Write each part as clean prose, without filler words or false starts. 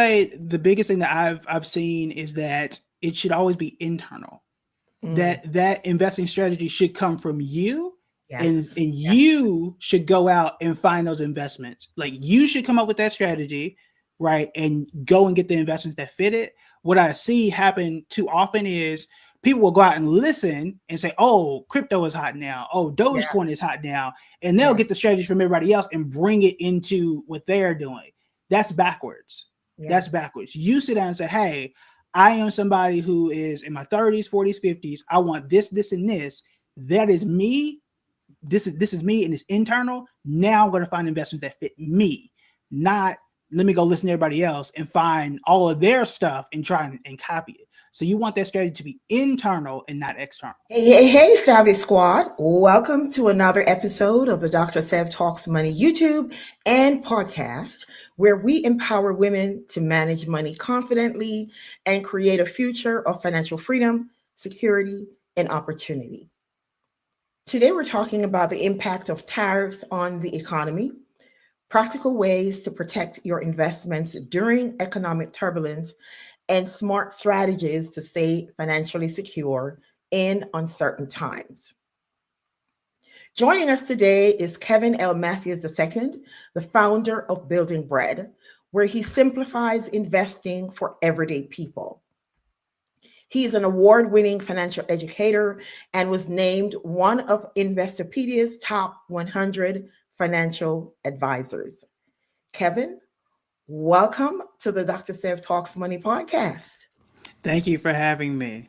say the biggest thing that I've seen is that it should always be internal. Mm, That investing strategy should come from you, and yes. you should go out and find those investments. Like you should come up with that strategy, right? And go and get the investments that fit it. What I see happen too often is people will go out and listen and say, oh, crypto is hot now. Oh, Yes. Dogecoin is hot now. And they'll Yes. get the strategy from everybody else and bring it into what they're doing. That's backwards. Yeah. That's backwards. You sit down and say, hey, I am somebody who is in my 30s, 40s, 50s. I want this, and this. That is me. This is me, and it's internal. Now I'm going to find investments that fit me, not let me go listen to everybody else and find all of their stuff and try and copy it. So you want that strategy to be internal and not external. Hey, hey, hey, Savvy Squad. Welcome to another episode of the Dr. Sev Talks Money YouTube and podcast, where we empower women to manage money confidently and create a future of financial freedom, security, and opportunity. Today, we're talking about the impact of tariffs on the economy, practical ways to protect your investments during economic turbulence, and smart strategies to stay financially secure in uncertain times. Joining us today is Kevin L. Matthews II, the founder of BuildingBread, where he simplifies investing for everyday people. He is an award-winning financial educator and was named one of Investopedia's top 100 financial advisors. Kevin, welcome to the Dr. Sev Talks Money podcast. Thank you for having me.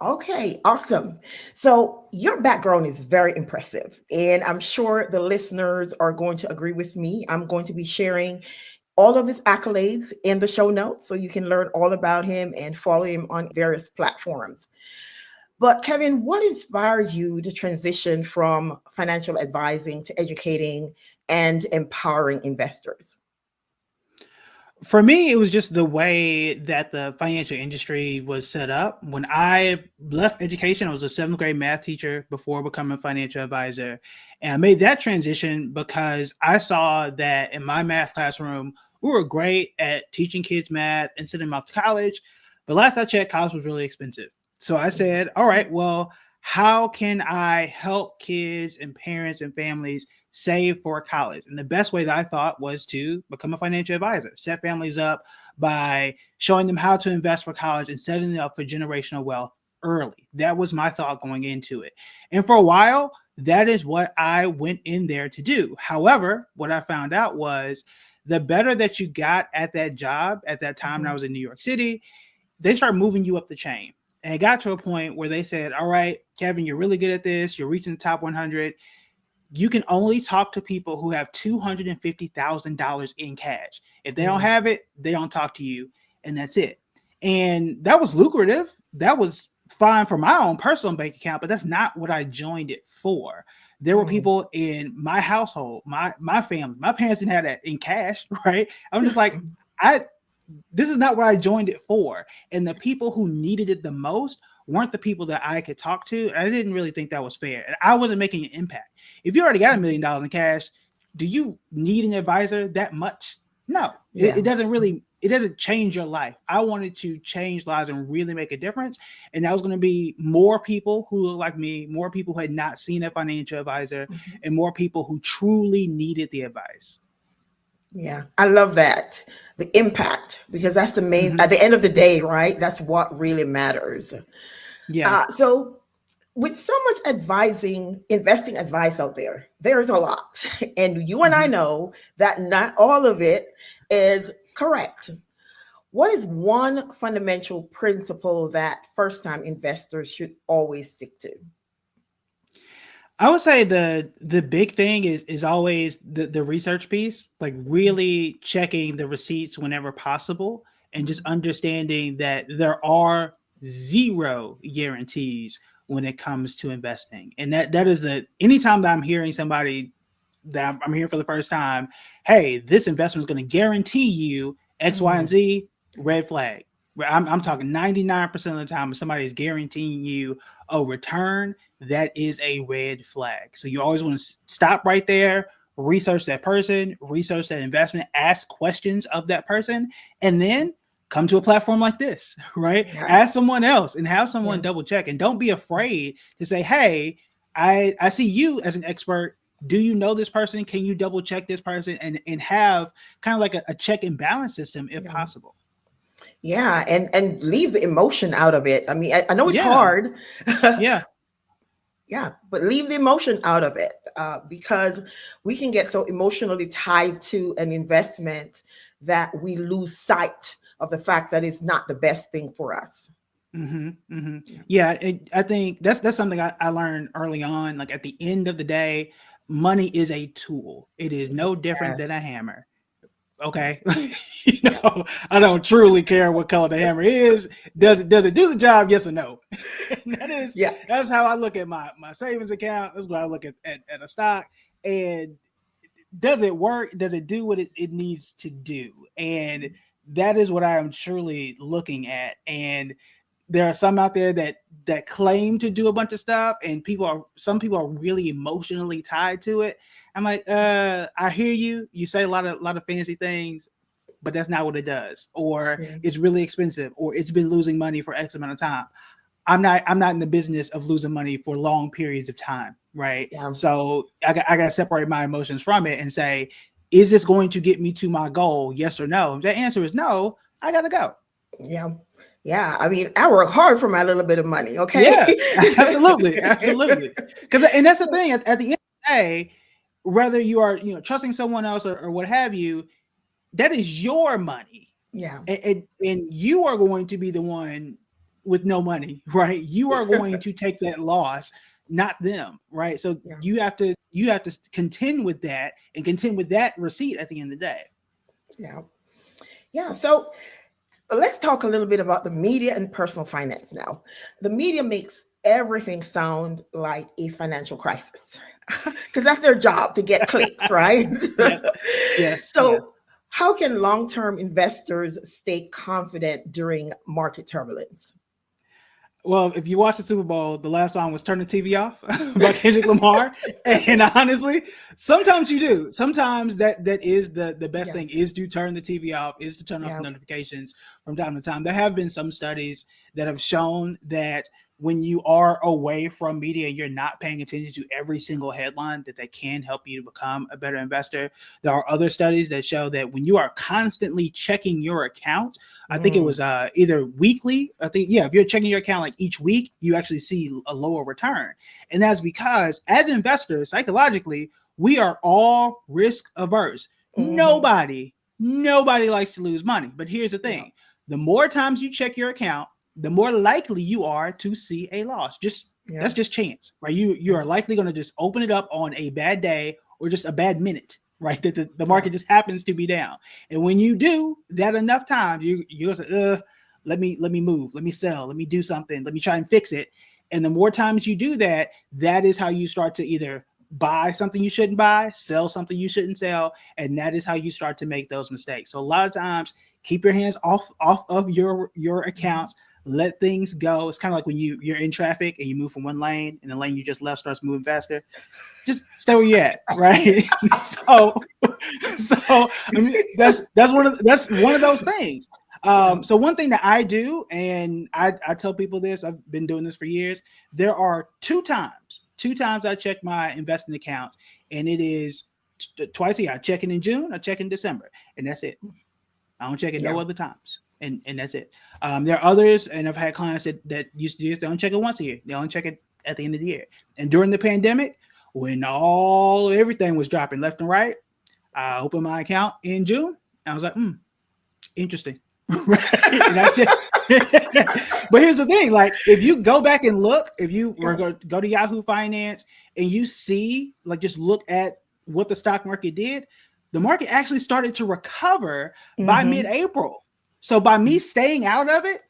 Okay, awesome. So your background is very impressive, and I'm sure the listeners are going to agree with me. I'm going to be sharing all of his accolades in the show notes so you can learn all about him and follow him on various platforms. But Kevin, what inspired you to transition from financial advising to educating and empowering investors? For me, it was just the way that the financial industry was set up. When I left education, I was a seventh grade math teacher before becoming a financial advisor. And I made that transition because I saw that in my math classroom, we were great at teaching kids math and sending them off to college. But last I checked, college was really expensive. So I said, all right, well, how can I help kids and parents and families save for college? And the best way that I thought was to become a financial advisor, set families up by showing them how to invest for college and setting them up for generational wealth early. That was my thought going into it. And for a while, that is what I went in there to do. However, what I found out was the better that you got at that job at that time when I was in New York City, they start moving you up the chain. And it got to a point where they said, all right, Kevin, you're really good at this. You're reaching the top 100. You can only talk to people who have $250,000 in cash. If they don't have it, they don't talk to you, and that's it. And that was lucrative. That was fine for my own personal bank account, but that's not what I joined it for. There were people in my household, my family, my parents didn't have that in cash, right? I'm just like, this is not what I joined it for. And the people who needed it the most weren't the people that I could talk to. I didn't really think that was fair. And I wasn't making an impact. If you already got $1 million in cash, do you need an advisor that much? No, it doesn't change your life. I wanted to change lives and really make a difference. And that was going to be more people who look like me, more people who had not seen a financial advisor, and more people who truly needed the advice. Yeah, I love that. The impact, because that's the main, at the end of the day, right? That's what really matters. Yeah. So with so much investing advice out there, there's a lot. And you and I know that not all of it is correct. What is one fundamental principle that first-time investors should always stick to? I would say the big thing is always the research piece, like really checking the receipts whenever possible and just understanding that there are zero guarantees when it comes to investing. And that is anytime that I'm hearing somebody that I'm hearing for the first time, hey, this investment is going to guarantee you X, Y, and Z, red flag. I'm talking 99% of the time, if somebody is guaranteeing you a return, that is a red flag. So you always want to stop right there, research that person, research that investment, ask questions of that person, and then come to a platform like this, right? Yeah. Ask someone else and have someone Yeah. double check. And don't be afraid to say, hey, I see you as an expert. Do you know this person? Can you double check this person and have kind of like a check and balance system if Yeah. possible? Yeah, and leave the emotion out of it. I mean, I know it's Yeah. hard. Yeah. Yeah, but leave the emotion out of it, because we can get so emotionally tied to an investment that we lose sight of the fact that it's not the best thing for us. Yeah, I think that's something I learned early on. Like at the end of the day, money is a tool. It is no different Yes. than a hammer. Okay. Yeah. I don't truly care what color the hammer is. Does it do the job? Yes or no? And Yes. that's how I look at my savings account. That's what I look at a stock. And does it work? Does it do what it needs to do? And that is what I am truly looking at. And there are some out there that claim to do a bunch of stuff, and some people are really emotionally tied to it. I'm like, I hear you. You say a lot of fancy things, but that's not what it does. Or it's really expensive, or it's been losing money for X amount of time. I'm not in the business of losing money for long periods of time, right? Yeah. So I got to separate my emotions from it and say, is this going to get me to my goal? Yes or no? If the answer is no, I got to go. Yeah. Yeah. I mean, I work hard for my little bit of money. Okay. Yeah, absolutely. Because, and that's the thing, at the end of the day, whether you are, trusting someone else or what have you, that is your money. Yeah. And you are going to be the one with no money, right? You are going to take that loss, not them, right? So you have to contend with that and contend with that receipt at the end of the day. Yeah. Yeah. So let's talk a little bit about the media and personal finance now. The media makes everything sound like a financial crisis because that's their job, to get clicks, right? Yes. So how can long-term investors stay confident during market turbulence? Well, if you watch the Super Bowl, the last song was "Turn the TV Off" by Kendrick Lamar, and honestly, sometimes you do. Sometimes that is the best thing, is to turn the TV off, is to turn off the notifications from time to time. There have been some studies that have shown that when you are away from media, you're not paying attention to every single headline, that they can help you to become a better investor. There are other studies that show that when you are constantly checking your account, I think it was either weekly. If you're checking your account like each week, you actually see a lower return. And that's because as investors, psychologically, we are all risk averse. Nobody likes to lose money. But here's the thing. The more times you check your account, the more likely you are to see a loss. That's just chance, right? You are likely going to just open it up on a bad day or just a bad minute, right? That the market just happens to be down. And when you do that enough times, you're say, let me move, let me sell, let me do something, let me try and fix it. And the more times you do that, that is how you start to either buy something you shouldn't buy, sell something you shouldn't sell, and that is how you start to make those mistakes. So a lot of times, keep your hands off of your accounts. Let things go. It's kind of like when you're in traffic and you move from one lane and the lane you just left starts moving faster. Just stay where you're at, right? so I mean, that's one of those things. So one thing that I do, and I tell people this, I've been doing this for years. There are two times I check my investing accounts, and it is twice a year. I check it in June, I check in December, and that's it. I don't check it no other times. And that's it. There are others, and I've had clients that used to do this. They only check it once a year. They only check it at the end of the year. And during the pandemic, when everything was dropping left and right, I opened my account in June, and I was like, interesting. But here's the thing: like, if you go back and look, if you go to Yahoo Finance and you see, like, just look at what the stock market did, the market actually started to recover by mid-April. So by me staying out of it,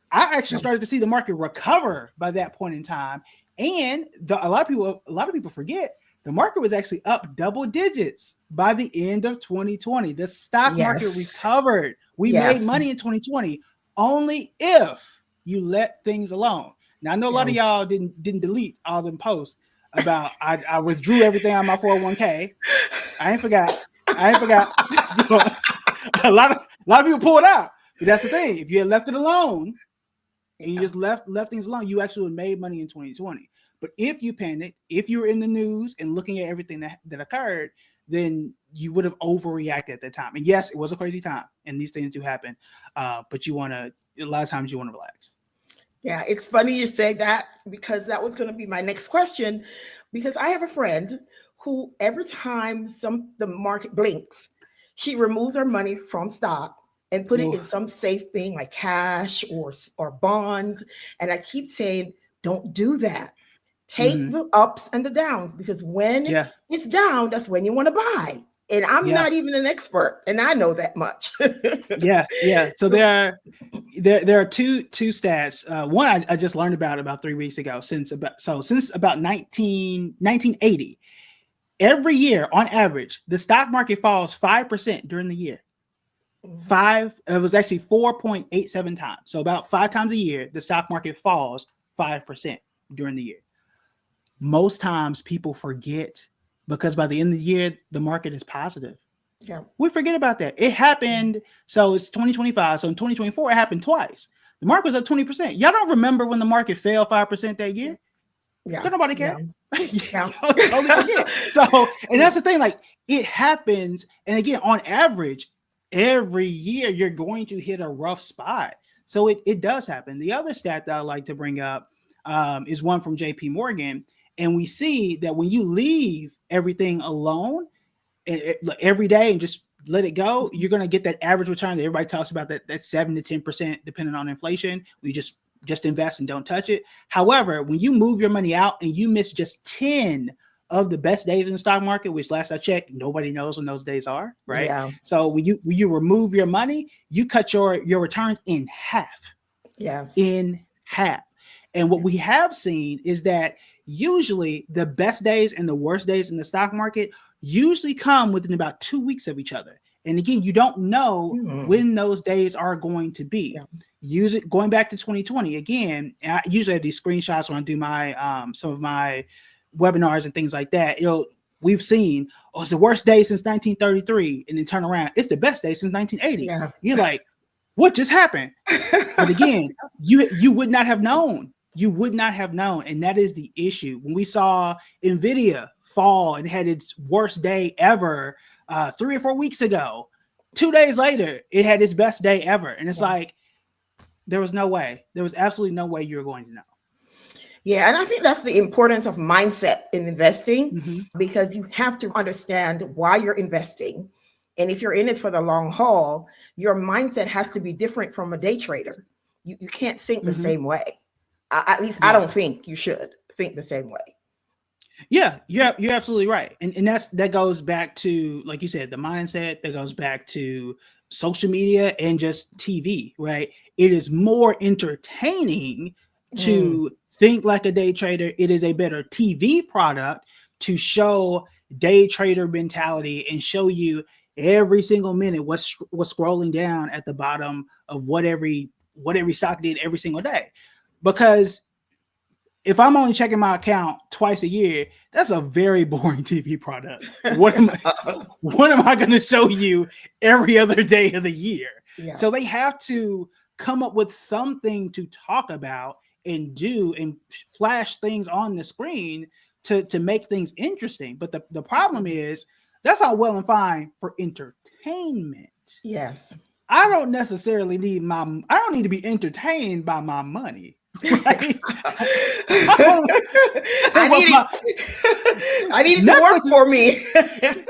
I actually started to see the market recover by that point in time. And a lot of people forget the market was actually up double digits by the end of 2020. The stock market recovered. We made money in 2020 only if you let things alone. Now, I know a lot of y'all didn't delete all them posts about I withdrew everything on my 401k. I ain't forgot. So a lot of people pull it out. But that's the thing. If you had left it alone and you just left things alone, you actually would have made money in 2020. But if you panicked, if you were in the news and looking at everything that occurred, then you would have overreacted at that time. And yes, it was a crazy time, and these things do happen. But a lot of times you want to relax. Yeah, it's funny you say that, because that was going to be my next question. Because I have a friend who every time the market blinks, she removes her money from stock and put it in some safe thing like cash or bonds. And I keep saying, don't do that. Take the ups and the downs, because when it's down, that's when you want to buy. And I'm not even an expert, and I know that much. Yeah. So there are two stats. One I just learned about 3 weeks ago. Since about 1980, every year on average, the stock market falls 5% during the year. It was actually 4.87 times. So about 5 times a year, the stock market falls 5% during the year. Most times people forget, because by the end of the year, the market is positive. Yeah, we forget about that. It happened. So it's 2025. So in 2024, it happened twice. The market was up 20%. Y'all don't remember when the market fell 5% that year? Yeah. Don't nobody care. Yeah. Totally forget. So, and that's the thing, like, it happens. And again, on average, every year you're going to hit a rough spot. So it does happen. The other stat that I like to bring up is one from JP Morgan. And we see that when you leave everything alone every day and just let it go, you're going to get that average return that everybody talks about, that 7 to 10%, depending on inflation. We just invest and don't touch it. However, when you move your money out and you miss just 10 of the best days in the stock market, which last I checked, nobody knows when those days are, right? Yeah. So when you remove your money, you cut your returns in half. Yes. In half. And what we have seen is that usually the best days and the worst days in the stock market usually come within about 2 weeks of each other. And again, you don't know when those days are going to be. Yeah. Going back to 2020 again. I usually have these screenshots when I do my some of my webinars and things like that. We've seen, it's the worst day since 1933, and then turn around, it's the best day since 1980. Yeah. You're like, what just happened? But again, you would not have known. You would not have known. And that is the issue. When we saw NVIDIA fall and had its worst day ever 3 or 4 weeks ago, 2 days later, it had its best day ever. And it's like, there was no way. There was absolutely no way you were going to know. Yeah, and I think that's the importance of mindset in investing, because you have to understand why you're investing. And if you're in it for the long haul, your mindset has to be different from a day trader. You can't think the same way. At least I don't think you should think the same way. Yeah, you're absolutely right. And that goes back to, like you said, the mindset. That goes back to social media and just TV, right? It is more entertaining to think like a day trader. It is a better TV product to show day trader mentality and show you every single minute what's scrolling down at the bottom of what every stock did every single day. Because if I'm only checking my account twice a year, that's a very boring TV product. What am I going to show you every other day of the year? Yeah. So they have to come up with something to talk about and do and flash things on the screen to make things interesting. But the problem is, that's all well and fine for entertainment. Yes. I don't necessarily need to be entertained by my money. Right? I need it to work for me.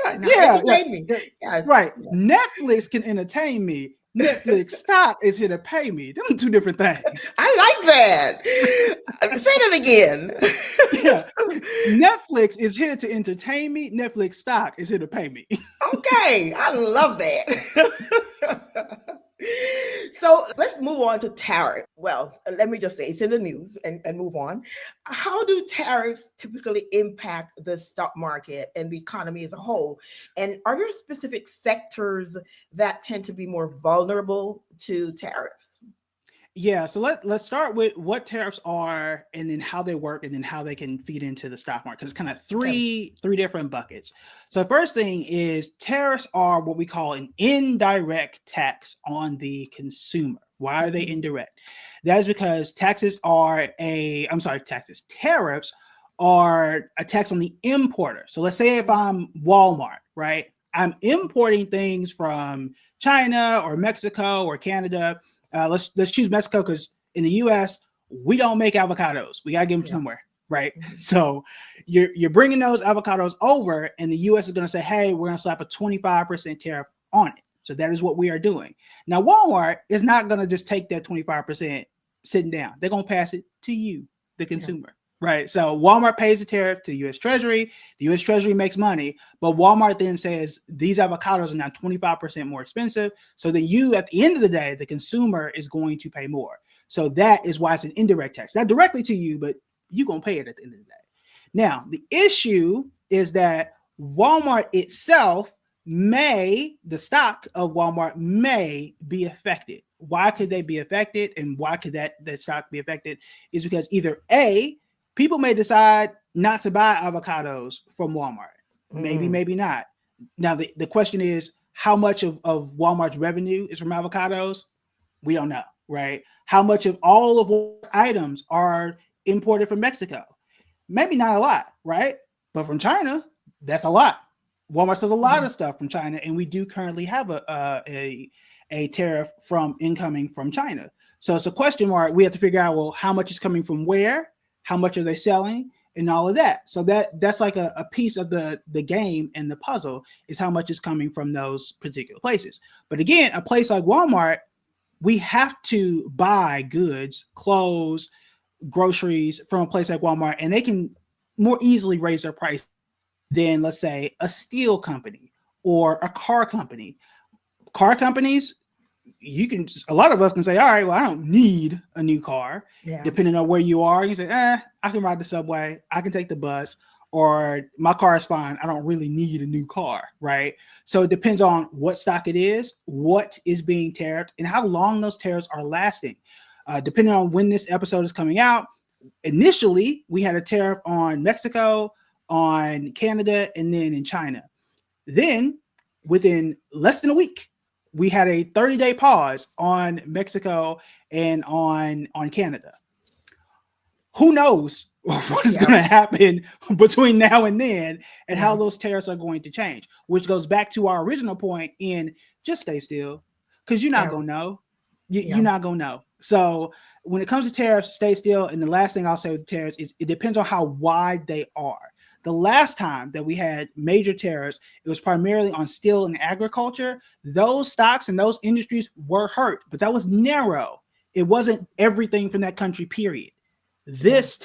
Entertain me. Yes. Right. Netflix can entertain me. Netflix stock is here to pay me. Them are two different things. I like that. Say that again. Yeah. Netflix is here to entertain me. Netflix stock is here to pay me. Okay. I love that. So let's move on to tariffs. Well, let me just say it's in the news and move on. How do tariffs typically impact the stock market and the economy as a whole? And are there specific sectors that tend to be more vulnerable to tariffs? Yeah, so let's start with what tariffs are, and then how they work, and then how they can feed into the stock market. Because it's kind of Okay. three different buckets. So the first thing is tariffs are what we call an indirect tax on the consumer. Why are they Mhm. indirect? That is because tariffs are a tax on the importer. So let's say if I'm Walmart, right? I'm importing things from China or Mexico or Canada. Let's choose Mexico because in the U.S. we don't make avocados. We gotta get them Yeah. somewhere, right? Mhm. So you're bringing those avocados over, and the U.S. is going to say, "Hey, we're going to slap a 25% tariff on it." So that is what we are doing. Now Walmart is not going to just take that 25% sitting down. They're going to pass it to you, the Yeah. consumer, right? So Walmart pays the tariff to the U.S. Treasury. The U.S. Treasury makes money, but Walmart then says these avocados are now 25% more expensive. So that you, at the end of the day, the consumer is going to pay more. So that is why it's an indirect tax, not directly to you, but you're going to pay it at the end of the day. Now, the issue is that Walmart itself the stock of Walmart may be affected. Why could they be affected, and why could that stock be affected? Is because either A, people may decide not to buy avocados from Walmart. Maybe, Mm. maybe not. Now, the question is, how much of Walmart's revenue is from avocados? We don't know, right? How much of all of Walmart's items are imported from Mexico? Maybe not a lot, right? But from China, that's a lot. Walmart sells a lot Mhm. of stuff from China, and we do currently have a tariff from incoming from China. So it's a question mark. We have to figure out, well, how much is coming from where, how much are they selling, and all of that. So that's like a piece of the game and the puzzle is how much is coming from those particular places. But again, a place like Walmart, we have to buy goods, clothes, groceries from a place like Walmart, and they can more easily raise their price than, let's say, a steel company or a car company. Car companies, a lot of us can say, all right, well, I don't need a new car. Yeah. Depending on where you are, you say, I can ride the subway, I can take the bus, or my car is fine. I don't really need a new car, right? So it depends on what stock it is, what is being tariffed, and how long those tariffs are lasting. Depending on when this episode is coming out, initially we had a tariff on Mexico, on Canada, and then in China. Then within less than a week, we had a 30-day pause on Mexico and on Canada. Who knows what is Yeah. going to happen between now and then, and Yeah. how those tariffs are going to change, which goes back to our original point in just stay still, because you're not Yeah. going to know. Yeah. You're not going to know. So when it comes to tariffs, stay still. And the last thing I'll say with tariffs is it depends on how wide they are. The last time that we had major tariffs, it was primarily on steel and agriculture. Those stocks and those industries were hurt, but that was narrow. It wasn't everything from that country, period. Yeah. This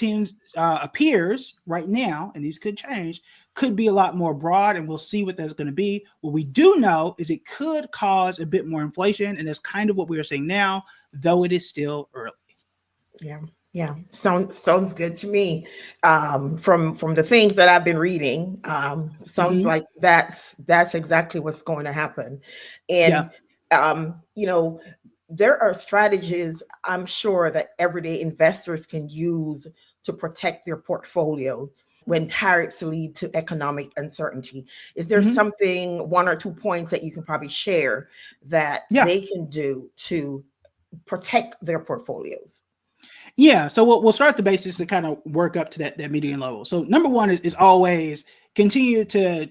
appears right now, and these could change, could be a lot more broad, and we'll see what that's going to be. What we do know is it could cause a bit more inflation, and that's kind of what we are seeing now, though it is still early. Yeah. Yeah. Sounds good to me. From the things that I've been reading, sounds Mm-hmm. like that's exactly what's going to happen. Yeah. And you know, there are strategies I'm sure that everyday investors can use to protect their portfolio when tariffs lead to economic uncertainty. Is there Mm-hmm. something, one or two points that you can probably share that Yeah. they can do to protect their portfolios? Yeah. So we'll start the basics to kind of work up to that median level. So number one is always continue to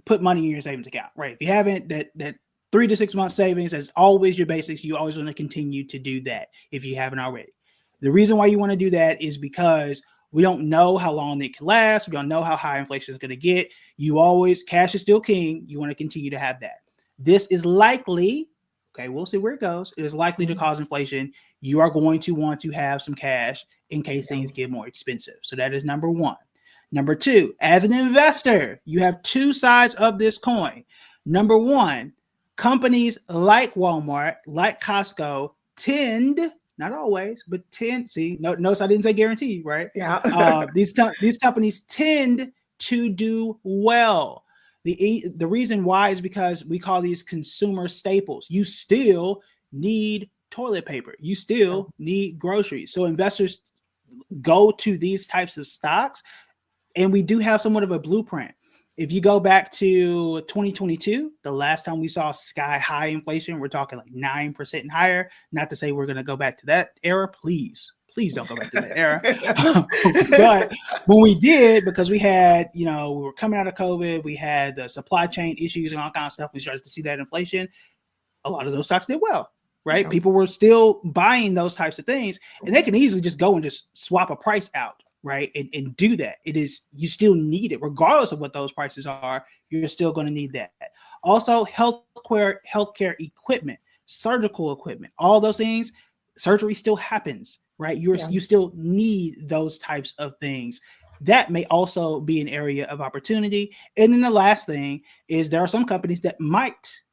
put money in your savings account, right? If you haven't, that 3 to 6 months savings, that's always your basics. You always want to continue to do that if you haven't already. The reason why you want to do that is because we don't know how long it can last. We don't know how high inflation is going to get. Cash is still king. You want to continue to have that. This is likely, okay, we'll see where it goes. It is likely to Mhm. cause inflation. You are going to want to have some cash in case Yeah. things get more expensive. So that is number one. Number two, as an investor, you have two sides of this coin. Number one, companies like Walmart, like Costco, tend, not always, but tend, see, notice I didn't say guarantee, right? Yeah. These companies tend to do well. The reason why is because we call these consumer staples. You still need toilet paper. You still need groceries. So investors go to these types of stocks, and we do have somewhat of a blueprint. If you go back to 2022, the last time we saw sky high inflation, we're talking like 9% and higher. Not to say we're going to go back to that era. Please don't go back to that era. But when we did, because we had, we were coming out of COVID, we had the supply chain issues and all kinds of stuff. We started to see that inflation. A lot of those stocks did well, right? People were still buying those types of things, and they can easily just go and just swap a price out, right? And do that. You still need it, regardless of what those prices are. You're still going to need that. Also, healthcare equipment, surgical equipment, all those things. Surgery still happens, right? You still need those types of things. That may also be an area of opportunity. And then the last thing is there are some companies that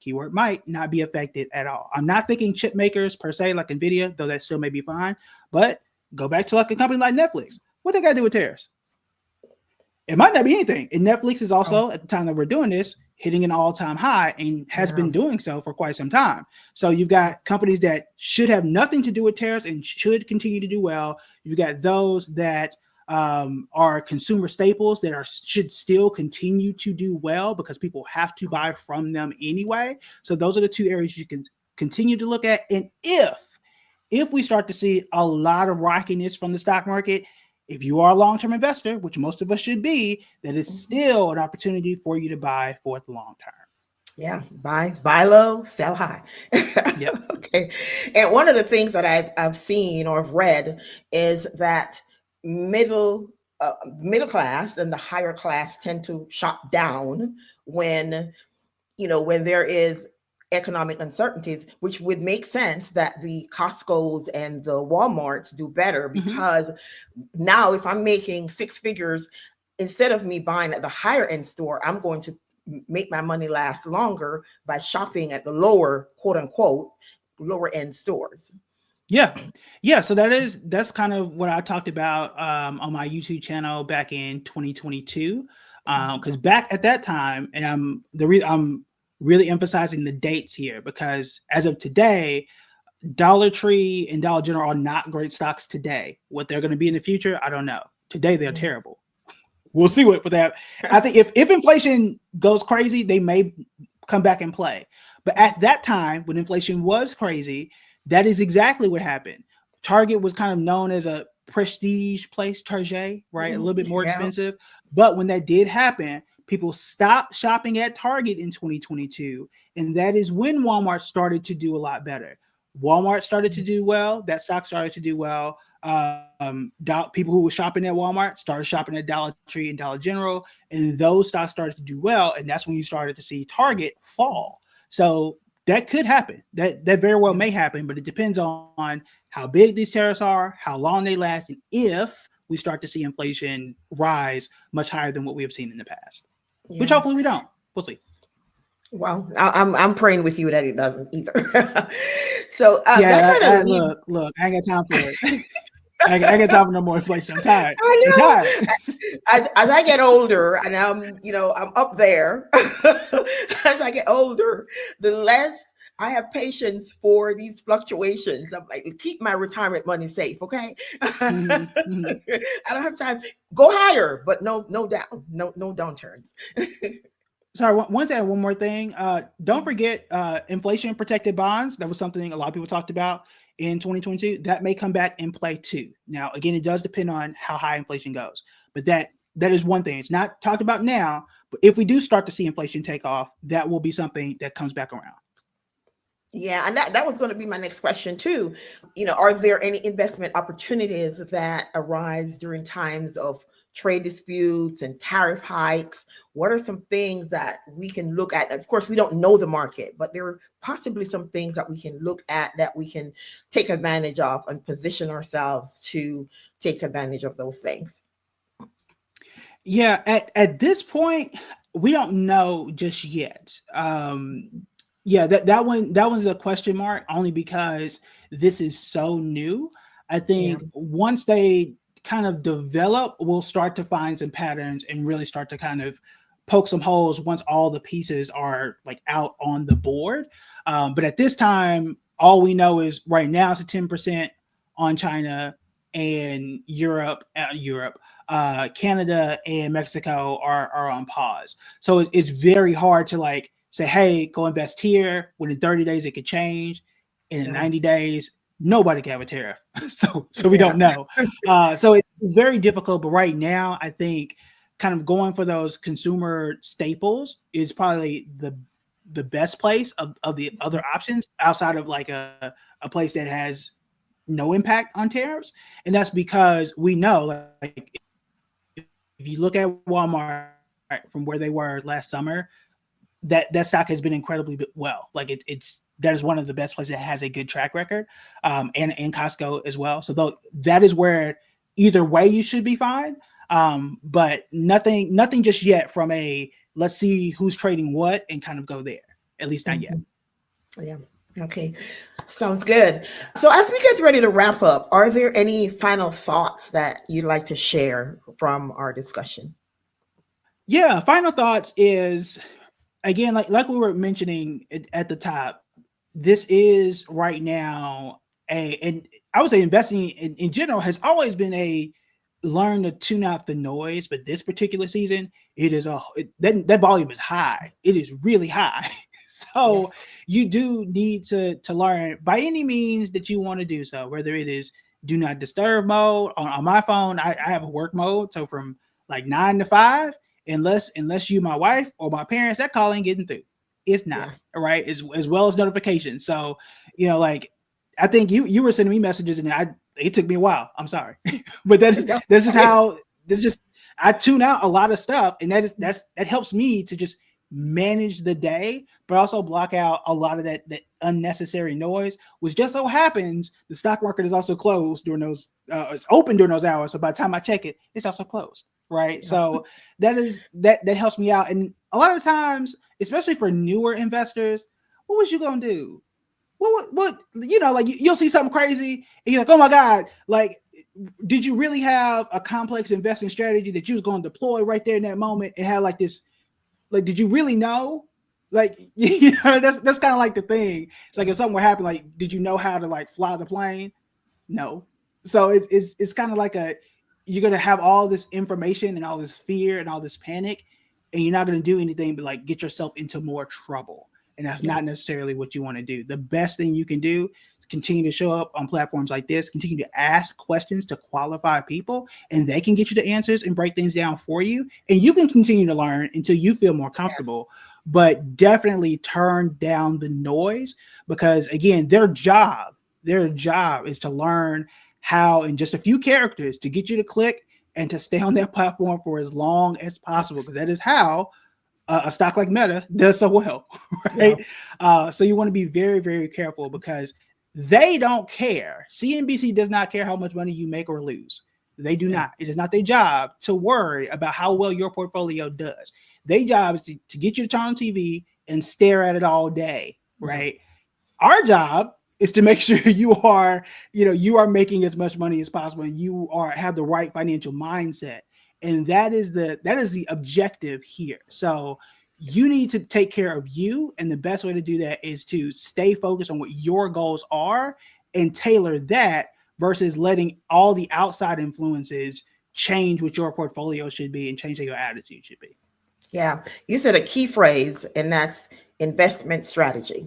keyword might, not be affected at all. I'm not thinking chip makers per se, like NVIDIA, though that still may be fine. But go back to like a company like Netflix. What they got to do with tariffs? It might not be anything. And Netflix is also, at the time that we're doing this, hitting an all-time high and has been doing so for quite some time. So you've got companies that should have nothing to do with tariffs and should continue to do well. You've got those that are consumer staples that should still continue to do well because people have to buy from them anyway. So those are the two areas you can continue to look at. And if we start to see a lot of rockiness from the stock market, if you are a long-term investor, which most of us should be, that is still an opportunity for you to buy for the long term. Yeah, buy low, sell high. Yep. Okay. And one of the things that I've seen or have read is that middle class and the higher class tend to shop down when there is economic uncertainties, which would make sense that the Costco's and the Walmarts do better because now if I'm making six figures, instead of me buying at the higher end store, I'm going to make my money last longer by shopping at the lower, quote unquote, lower end stores. Yeah. So that's kind of what I talked about on my YouTube channel back in 2022. Because back at that time, and I'm really emphasizing the dates here because as of today, Dollar Tree and Dollar General are not great stocks today. What they're going to be in the future, I don't know. Today they're terrible. We'll see what that. I think if inflation goes crazy, they may come back and play. But at that time, when inflation was crazy, that is exactly what happened. Target was kind of known as a prestige place, Target, right? A little bit more expensive. But when that did happen, people stopped shopping at Target in 2022. And that is when Walmart started to do a lot better. Walmart started to do well. That stock started to do well. People who were shopping at Walmart started shopping at Dollar Tree and Dollar General. And those stocks started to do well. And that's when you started to see Target fall. So that could happen. That very well may happen, but it depends on how big these tariffs are, how long they last, and if we start to see inflation rise much higher than what we have seen in the past, which hopefully we don't. We'll see. Well, I'm praying with you that it doesn't either. So look, I ain't got time for it. I ain't got time for no more inflation. I'm tired. I'm tired. As I get older, and I'm up there. As I get older, the less I have patience for these fluctuations. I'm like, keep my retirement money safe, okay? I don't have time. Go higher, but no down, no downturns. Sorry, one more thing. Don't forget inflation protected bonds. That was something a lot of people talked about in 2022. That may come back in play too. Now, again, it does depend on how high inflation goes, but that is one thing. It's not talked about now, but if we do start to see inflation take off, that will be something that comes back around. Yeah, and that was going to be my next question too. Are there any investment opportunities that arise during times of trade disputes and tariff hikes? What are some things that we can look at? Of course, we don't know the market, but there are possibly some things that we can look at that we can take advantage of and position ourselves to take advantage of those things. Yeah, at this point, we don't know just yet. That one's a question mark only because this is so new. I think once they kind of develop, we'll start to find some patterns and really start to kind of poke some holes once all the pieces are like out on the board. But at this time, All we know is right now it's a 10% on China, and Canada and Mexico are on pause. So it's very hard to like say, hey, go invest here, when in 30 days it could change, and in 90 days nobody can have a tariff. so we don't know. So it's very difficult. But right now, I think kind of going for those consumer staples is probably the best place of the other options outside of like a place that has no impact on tariffs. And that's because we know, like, if you look at Walmart from where they were last summer, that stock has been incredibly well. Like it's that is one of the best places that has a good track record, and Costco as well. So that is where either way you should be fine. But nothing just yet from a let's see who's trading what and kind of go there. At least not yet. Yeah. Okay. Sounds good. So as we get ready to wrap up, are there any final thoughts that you'd like to share from our discussion? Yeah. Final thoughts is, again, like we were mentioning at the top, this is right now and I would say investing in general has always been a learn to tune out the noise, but this particular season, it is that volume is high. It is really high. So you do need to learn by any means that you want to do so, whether it is do not disturb mode on my phone. I have a work mode. So from like 9 to 5, unless you, my wife or my parents, that call ain't getting through. It's not right. As well as notifications. So, like, I think you were sending me messages and it took me a while. I'm sorry. But that's just how I tune out a lot of stuff. And that helps me to just manage the day, but also block out a lot of that unnecessary noise, which just so happens the stock market is also closed during those, it's open during those hours. So by the time I check it, it's also closed. Right. Yeah. So that helps me out. And a lot of times, especially for newer investors, what was you going to do? What, like you'll see something crazy and you're like, oh my God, like, did you really have a complex investing strategy that you was going to deploy right there in that moment and have like this, like, did you really know? Like, that's kind of like the thing. It's like if something were happening, like, did you know how to like fly the plane? No. So it's kind of like you're going to have all this information and all this fear and all this panic, and you're not going to do anything but like get yourself into more trouble. And that's not necessarily what you want to do. The best thing you can do is continue to show up on platforms like this, continue to ask questions to qualified people, and they can get you the answers and break things down for you. And you can continue to learn until you feel more comfortable, but definitely turn down the noise, because again, their job is to learn how in just a few characters to get you to click and to stay on that platform for as long as possible, because that is how a stock like Meta does so well, right? Yeah. So you want to be very, very careful, because they don't care. CNBC does not care how much money you make or lose. They do not. It is not their job to worry about how well your portfolio does. Their job is to get you to turn on TV and stare at it all day, right? Our job is to make sure you are making as much money as possible and you have the right financial mindset. And that is the objective here. So you need to take care of you. And the best way to do that is to stay focused on what your goals are and tailor that versus letting all the outside influences change what your portfolio should be and change how your attitude should be. Yeah. You said a key phrase, and that's investment strategy.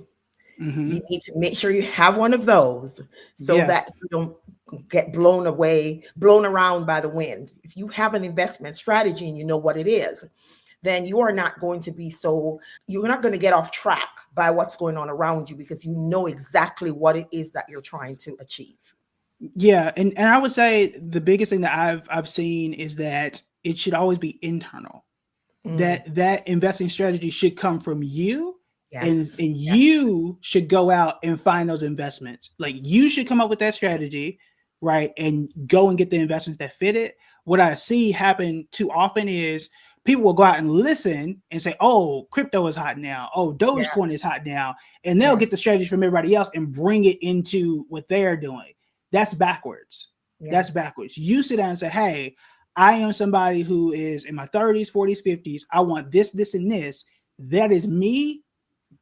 Mm-hmm. You need to make sure you have one of those so that you don't get blown around by the wind. If you have an investment strategy and you know what it is, then you are not going to you're not going to get off track by what's going on around you, because you know exactly what it is that you're trying to achieve. Yeah. And I would say the biggest thing that I've seen is that it should always be internal. That investing strategy should come from you. And you should go out and find those investments. Like, you should come up with that strategy, right? And go and get the investments that fit it. What I see happen too often is people will go out and listen and say, oh, crypto is hot now. Oh, Dogecoin is hot now. And they'll get the strategy from everybody else and bring it into what they're doing. That's backwards. That's backwards. You sit down and say, hey, I am somebody who is in my 30s, 40s, 50s. I want this, this, and this. That is me.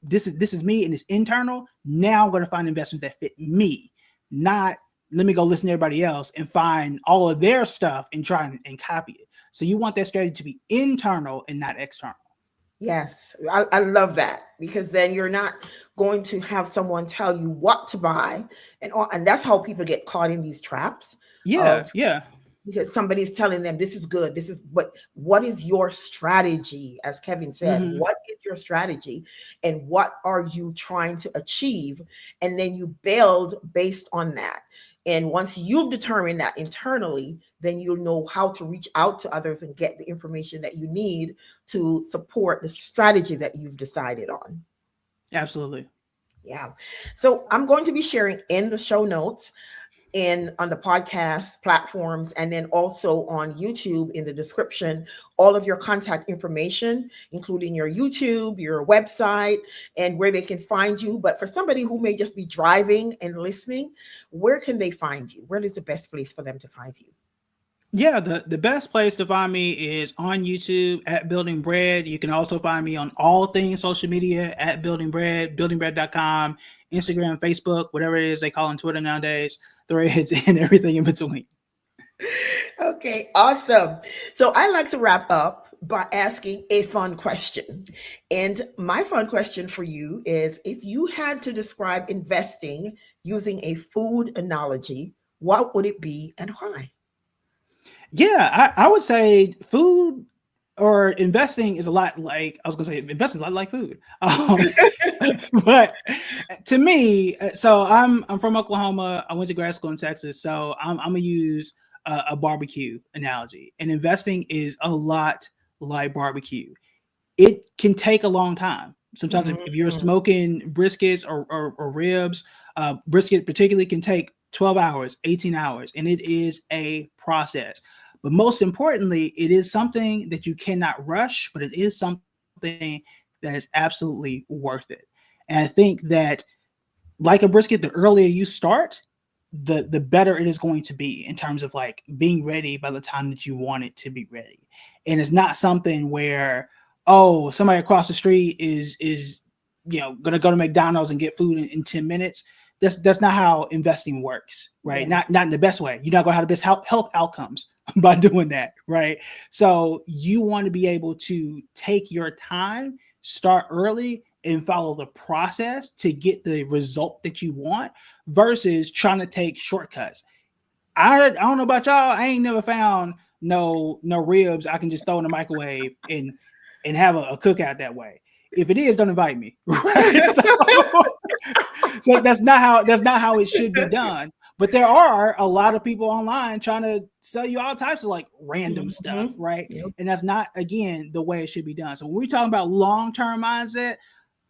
this is me and it's internal. Now I'm going to find investments that fit me, not let me go listen to everybody else and find all of their stuff and try and copy it. So you want that strategy to be internal and not external. Yes, I love that, because then you're not going to have someone tell you what to buy, and that's how people get caught in these traps of, Yeah. because somebody's telling them this is good, this is what is your strategy? As Kevin said, Mm-hmm. what is your strategy and what are you trying to achieve? And then you build based on that. And once you've determined that internally, then you'll know how to reach out to others and get the information that you need to support the strategy that you've decided on. Absolutely. Yeah. So I'm going to be sharing in the show notes on the podcast platforms, and then also on YouTube in the description, all of your contact information, including your YouTube, your website, and where they can find you. But for somebody who may just be driving and listening, where can they find you? Where is the best place for them to find you? Yeah, the best place to find me is on YouTube at BuildingBread. You can also find me on all things social media at BuildingBread, buildingbread.com, Instagram, Facebook, whatever it is they call on Twitter nowadays, Threads, and everything in between. Okay, awesome. So I like to wrap up by asking a fun question. And my fun question for you is, if you had to describe investing using a food analogy, what would it be and why? Yeah, I would say food or investing is a lot like, I was going to say investing is a lot like food. But to me, so I'm from Oklahoma. I went to grad school in Texas. So I'm going to use a barbecue analogy. And investing is a lot like barbecue. It can take a long time. Sometimes if you're Mhm. smoking briskets or ribs, brisket particularly can take 12 hours, 18 hours, and it is a process. But most importantly, it is something that you cannot rush, but it is something that is absolutely worth it. And I think that, like a brisket, the earlier you start, the better it is going to be in terms of like being ready by the time that you want it to be ready. And it's not something where, oh, somebody across the street is gonna go to McDonald's and get food in 10 minutes. That's not how investing works, right? Yes. Not in the best way. You're not gonna have the best health outcomes by doing that, right? So you want to be able to take your time, start early, and follow the process to get the result that you want versus trying to take shortcuts. I don't know about y'all. I ain't never found no ribs I can just throw in the microwave and have a cookout that way. If it is, don't invite me. Right? So that's not how it should be done. But there are a lot of people online trying to sell you all types of like random stuff, Mhm. right? Yep. And that's not, again, the way it should be done. So when we're talking about long-term mindset,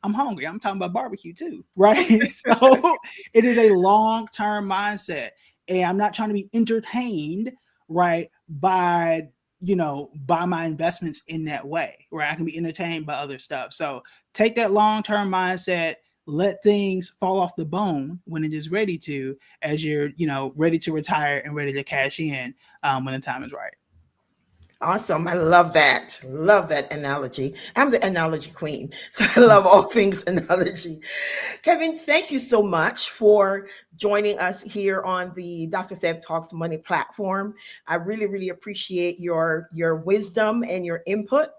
I'm hungry. I'm talking about barbecue too, right? So it is a long-term mindset. And I'm not trying to be entertained, right, by my investments in that way, right? I can be entertained by other stuff. So take that long-term mindset, let things fall off the bone when it is ready to, as you're, ready to retire and ready to cash in when the time is right. Awesome. I love that. Love that analogy. I'm the analogy queen. So I love all things analogy. Kevin, thank you so much for joining us here on the Dr. Seb Talks Money platform. I really, really appreciate your wisdom and your input.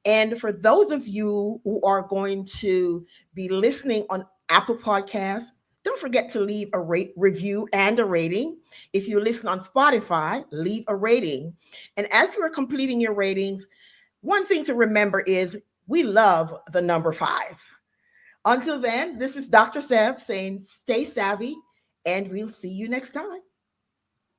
And for those of you who are going to be listening on Apple Podcasts, don't forget to leave a review and a rating. If you listen on Spotify, leave a rating. And as you are completing your ratings, one thing to remember is we love the number 5. Until then, this is Dr. Seb saying stay savvy, and we'll see you next time.